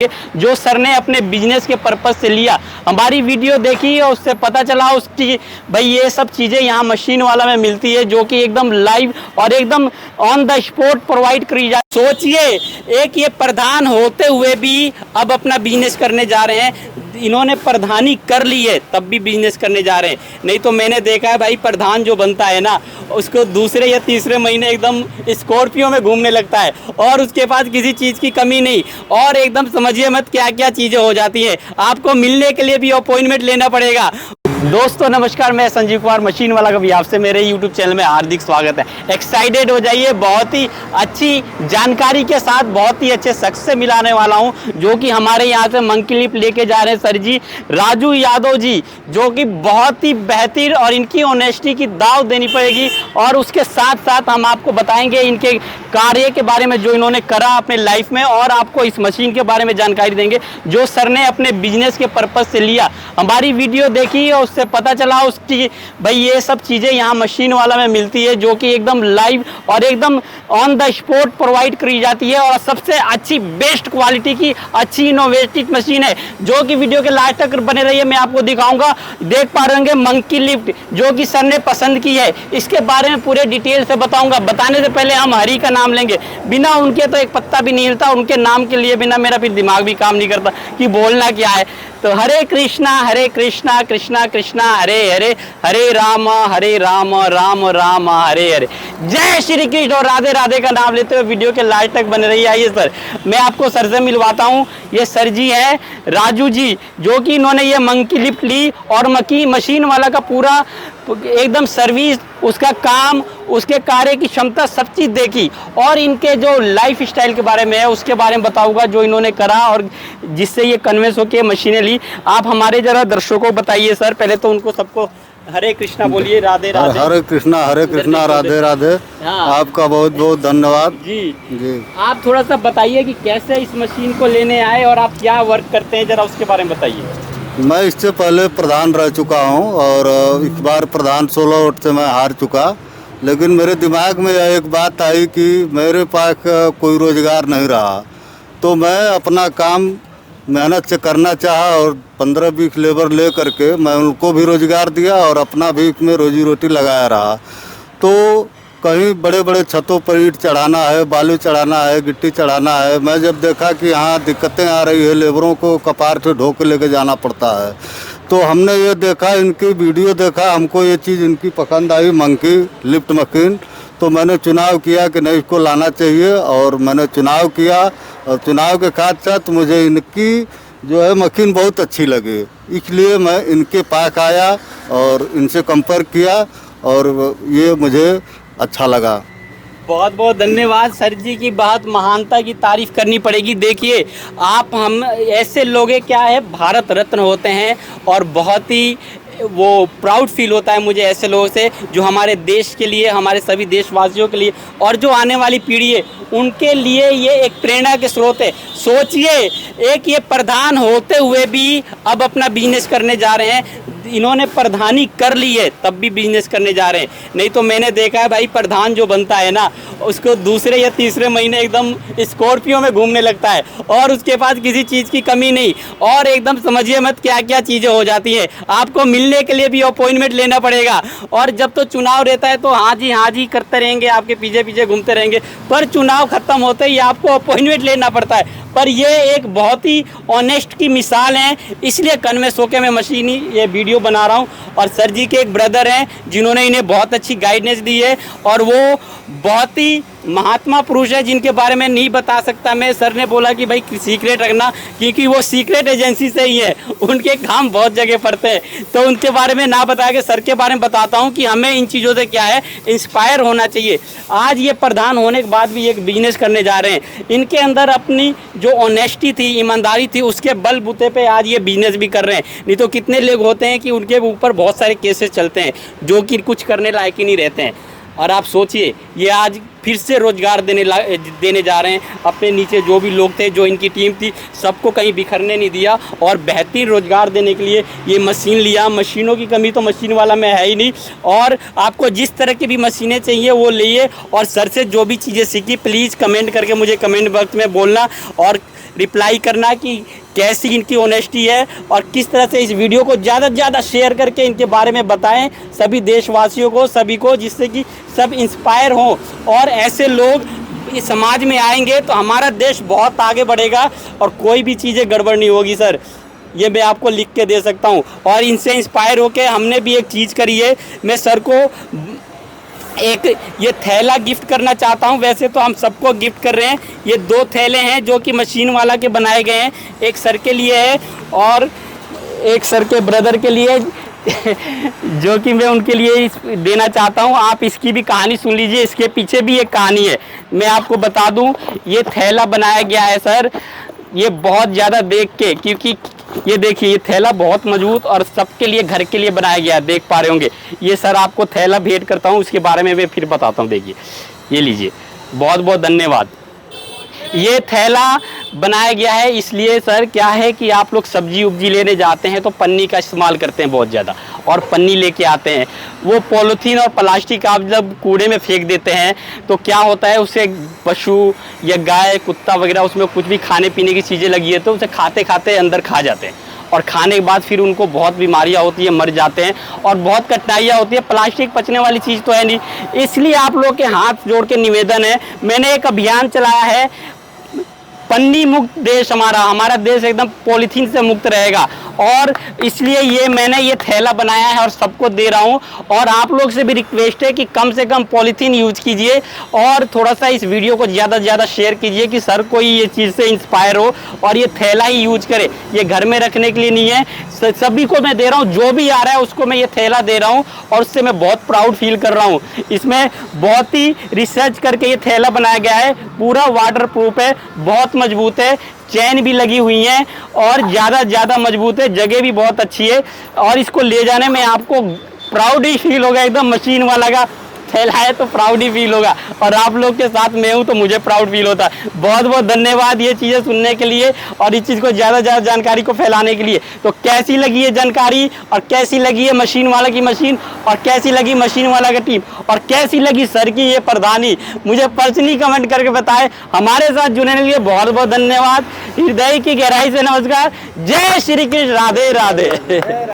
जो सर ने अपने बिजनेस के पर्पज से लिया, हमारी वीडियो देखी और उससे पता चला उसकी भाई ये सब चीज़ें यहाँ मशीन वाला में मिलती है जो कि एकदम लाइव और एकदम ऑन द स्पॉट प्रोवाइड करी जाए। सोचिए, एक ये प्रधान होते हुए भी अब अपना बिजनेस करने जा रहे हैं। इन्होंने प्रधानी कर ली है तब भी बिजनेस करने जा रहे हैं। नहीं तो मैंने देखा है भाई, प्रधान जो बनता है ना उसको दूसरे या तीसरे महीने एकदम स्कॉर्पियो में घूमने लगता है और उसके पास किसी चीज़ की कमी नहीं, और एकदम समझिए मत क्या क्या चीज़ें हो जाती हैं। आपको मिलने के लिए भी अपॉइंटमेंट लेना पड़ेगा। दोस्तों नमस्कार, मैं संजीव कुमार मशीन वाला का भी आपसे मेरे YouTube चैनल में हार्दिक स्वागत है। एक्साइटेड हो जाइए, बहुत ही अच्छी जानकारी के साथ बहुत ही अच्छे शख्स से मिलाने वाला हूं जो कि हमारे यहाँ से मंकी लिप लेके जा रहे हैं सर जी राजू यादव जी, जो कि बहुत ही बेहतरीन और इनकी ऑनेस्टी की दाव देनी पड़ेगी। और उसके साथ साथ हम आपको बताएंगे इनके कार्य के बारे में जो इन्होंने करा अपने लाइफ में, और आपको इस मशीन के बारे में जानकारी देंगे जो सर ने अपने बिजनेस के पर्पज से लिया। हमारी वीडियो देखी और उससे पता चला उसकी भाई ये सब चीज़ें यहाँ मशीन वाला में मिलती है जो कि एकदम लाइव और एकदम ऑन द स्पॉट प्रोवाइड करी जाती है, और सबसे अच्छी बेस्ट क्वालिटी की अच्छी इनोवेटिव मशीन है जो कि वीडियो के लास्ट तक बने रहिए। मैं आपको दिखाऊंगा। देख पा रहे होंगे मंकी लिफ्ट जो कि सर ने पसंद की है, इसके बारे में पूरे डिटेल से बताऊंगा। बताने से पहले हम हरि का नाम लेंगे, बिना उनके तो एक पत्ता भी नहीं हिलता। उनके नाम के लिए बिना मेरा फिर दिमाग भी काम नहीं करता कि बोलना क्या है। तो हरे कृष्णा कृष्णा कृष्णा हरे हरे, हरे राम राम राम हरे हरे। जय श्री कृष्ण और राधे राधे का नाम लेते हुए वीडियो के लास्ट तक बने रहिए। आइए सर, मैं आपको सर से मिलवाता हूँ। ये सर जी है राजू जी, जो कि इन्होंने ये मंकी लिफ्ट ली और मशीन वाला का पूरा एकदम सर्विस, उसका काम, उसके कार्य की क्षमता, सब चीज़ देखी, और इनके जो लाइफ स्टाइल के बारे में है उसके बारे में बताऊंगा जो इन्होंने करा और जिससे ये कन्विंस होकर मशीनें ली। आप हमारे जरा दर्शकों को बताइए सर, पहले तो उनको सबको हरे कृष्णा बोलिए। राधे राधे। हरे कृष्णा राधे राधे। हाँ। आपका बहुत बहुत धन्यवाद जी। आप थोड़ा सा बताइए कि कैसे इस मशीन को लेने आए और आप क्या वर्क करते हैं, जरा उसके बारे में बताइए। मैं इससे पहले प्रधान रह चुका हूं और इस बार प्रधान 16 वोट से मैं हार चुका, लेकिन मेरे दिमाग में यह एक बात आई कि मेरे पास कोई रोज़गार नहीं रहा, तो मैं अपना काम मेहनत से करना चाहा और 15-20 लेबर ले करके मैं उनको भी रोज़गार दिया और अपना भी इसमें रोजी रोटी लगाया रहा। तो कहीं बड़े बड़े छतों पर ईंट चढ़ाना है, बालू चढ़ाना है, गिट्टी चढ़ाना है। मैं जब देखा कि यहाँ दिक्कतें आ रही है, लेबरों को कपार से ढो के लेके जाना पड़ता है, तो हमने ये देखा, इनकी वीडियो देखा, हमको ये चीज़ इनकी पसंद आई, मंकी लिफ्ट मशीन। तो मैंने चुनाव किया कि नहीं, इसको लाना चाहिए, और मैंने चुनाव किया, और चुनाव के साथ साथ मुझे इनकी जो है मशीन बहुत अच्छी लगी, इसलिए मैं इनके पास आया और इनसे संपर्क किया और ये मुझे अच्छा लगा। बहुत बहुत धन्यवाद सर जी की, बहुत महानता की तारीफ करनी पड़ेगी। देखिए आप, हम ऐसे लोग क्या है, भारत रत्न होते हैं, और बहुत ही वो प्राउड फील होता है मुझे ऐसे लोगों से जो हमारे देश के लिए, हमारे सभी देशवासियों के लिए और जो आने वाली पीढ़ी है उनके लिए ये एक प्रेरणा के स्रोत है। सोचिए, एक ये प्रधान होते हुए भी अब अपना बिजनेस करने जा रहे हैं। इन्होंने प्रधानी कर ली है तब भी बिजनेस करने जा रहे हैं। नहीं तो मैंने देखा है भाई, प्रधान जो बनता है ना उसको दूसरे या तीसरे महीने एकदम स्कॉर्पियो में घूमने लगता है और उसके पास किसी चीज़ की कमी नहीं, और एकदम समझिए मत क्या क्या चीज़ें हो जाती हैं। आपको मिलने के लिए भी अपॉइंटमेंट लेना पड़ेगा, और जब तो चुनाव रहता है तो हाँ जी करते रहेंगे, आपके पीछे पीछे घूमते रहेंगे, पर चुनाव खत्म होते ही आपको अपॉइंटमेंट लेना पड़ता है। पर ये एक बहुत ही ऑनेस्ट की मिसाल है, इसलिए कन्विंस होकर मैं मशीनी ये वीडियो बना रहा हूँ। और सर जी के एक ब्रदर हैं जिन्होंने इन्हें बहुत अच्छी गाइडेंस दी है, और वो बहुत ही महात्मा पुरुष है जिनके बारे में नहीं बता सकता मैं। सर ने बोला कि भाई सीक्रेट रखना, क्योंकि वो सीक्रेट एजेंसी से ही है, उनके काम बहुत जगह पड़ते हैं, तो उनके बारे में ना बता के सर के बारे में बताता हूँ कि हमें इन चीज़ों से क्या है, इंस्पायर होना चाहिए। आज ये प्रधान होने के बाद भी एक बिजनेस करने जा रहे हैं। इनके अंदर अपनी जो ऑनेस्टी थी, ईमानदारी थी, उसके बलबूते पे आज ये बिजनेस भी कर रहे हैं। नहीं तो कितने लोग होते हैं कि उनके ऊपर बहुत सारे केसेस चलते हैं जो कि कुछ करने लायक ही नहीं रहते हैं। और आप सोचिए, ये आज फिर से रोजगार देने जा रहे हैं। अपने नीचे जो भी लोग थे, जो इनकी टीम थी, सबको कहीं बिखरने नहीं दिया, और बेहतरीन रोजगार देने के लिए ये मशीन लिया। मशीनों की कमी तो मशीन वाला में है ही नहीं, और आपको जिस तरह की भी मशीनें चाहिए वो लिए। और सर से जो भी चीज़ें सीखी, प्लीज़ कमेंट करके मुझे कमेंट बॉक्स में बोलना, और रिप्लाई करना कि कैसी इनकी ऑनेस्टी है और किस तरह से इस वीडियो को ज़्यादा से ज़्यादा शेयर करके इनके बारे में बताएं सभी देशवासियों को, सभी को, जिससे कि सब इंस्पायर हों और ऐसे लोग इस समाज में आएंगे तो हमारा देश बहुत आगे बढ़ेगा और कोई भी चीज़ें गड़बड़ नहीं होगी सर। ये मैं आपको लिख के दे सकता हूँ। और इनसे इंस्पायर होके हमने भी एक चीज़ करी है। मैं सर को एक ये थैला गिफ्ट करना चाहता हूँ। वैसे तो हम सबको गिफ्ट कर रहे हैं। ये 2 थैले हैं जो कि मशीन वाला के बनाए गए हैं। एक सर के लिए है और एक सर के ब्रदर के लिए जो कि मैं उनके लिए देना चाहता हूँ। आप इसकी भी कहानी सुन लीजिए, इसके पीछे भी एक कहानी है। मैं आपको बता दूँ, ये थैला बनाया गया है सर ये बहुत ज़्यादा देख के, क्योंकि ये देखिए ये थैला बहुत मजबूत और सबके लिए, घर के लिए बनाया गया है, देख पा रहे होंगे। ये सर आपको थैला भेंट करता हूँ, उसके बारे में मैं फिर बताता हूँ। देखिए ये लीजिए, बहुत बहुत धन्यवाद। ये थैला बनाया गया है इसलिए सर, क्या है कि आप लोग सब्जी उब्जी लेने जाते हैं तो पन्नी का इस्तेमाल करते हैं बहुत ज़्यादा, और पन्नी लेके आते हैं। वो पॉलीथीन और प्लास्टिक आप जब कूड़े में फेंक देते हैं तो क्या होता है, उससे पशु या गाय कुत्ता वगैरह उसमें कुछ भी खाने पीने की चीज़ें लगी है तो उसे खाते खाते अंदर खा जाते हैं, और खाने के बाद फिर उनको बहुत बीमारियां होती है, मर जाते हैं और बहुत कठिनाइयाँ होती है। प्लास्टिक पचने वाली चीज़ तो है नहीं। इसलिए आप लोग के हाथ जोड़ के निवेदन है, मैंने एक अभियान चलाया है, पन्नी मुक्त देश हमारा देश एकदम पॉलीथीन से मुक्त रहेगा। और इसलिए ये मैंने ये थैला बनाया है और सबको दे रहा हूँ। और आप लोग से भी रिक्वेस्ट है कि कम से कम पॉलीथीन यूज कीजिए और थोड़ा सा इस वीडियो को ज़्यादा से ज़्यादा शेयर कीजिए कि सर कोई ये चीज़ से इंस्पायर हो और ये थैला ही यूज करे। ये घर में रखने के लिए नहीं है, सभी को मैं दे रहा हूँ, जो भी आ रहा है उसको मैं ये थैला दे रहा हूँ और उससे मैं बहुत प्राउड फील कर रहा हूँ। इसमें बहुत ही रिसर्च करके ये थैला बनाया गया है, पूरा वाटर प्रूफ है, बहुत मजबूत है, चैन भी लगी हुई है और ज़्यादा मजबूत है, जगह भी बहुत अच्छी है और इसको ले जाने में आपको प्राउड ही फील होगा। एकदम मशीन वाला का थैला है तो प्राउड ही फील होगा, और आप लोग के साथ मैं हूँ तो मुझे प्राउड फील होता है। बहुत बहुत धन्यवाद ये चीज़ें सुनने के लिए और इस चीज़ को ज़्यादा से ज़्यादा जानकारी को फैलाने के लिए। तो कैसी लगी ये जानकारी और कैसी लगी ये मशीन वाला की मशीन और कैसी लगी मशीन वाला की टीम और कैसी लगी सर की ये प्रधानी, मुझे पर्सनली कमेंट करके बताएं। हमारे साथ जुड़ने के लिए बहुत बहुत धन्यवाद। हृदय की गहराई से नमस्कार। जय श्री कृष्ण, राधे राधे।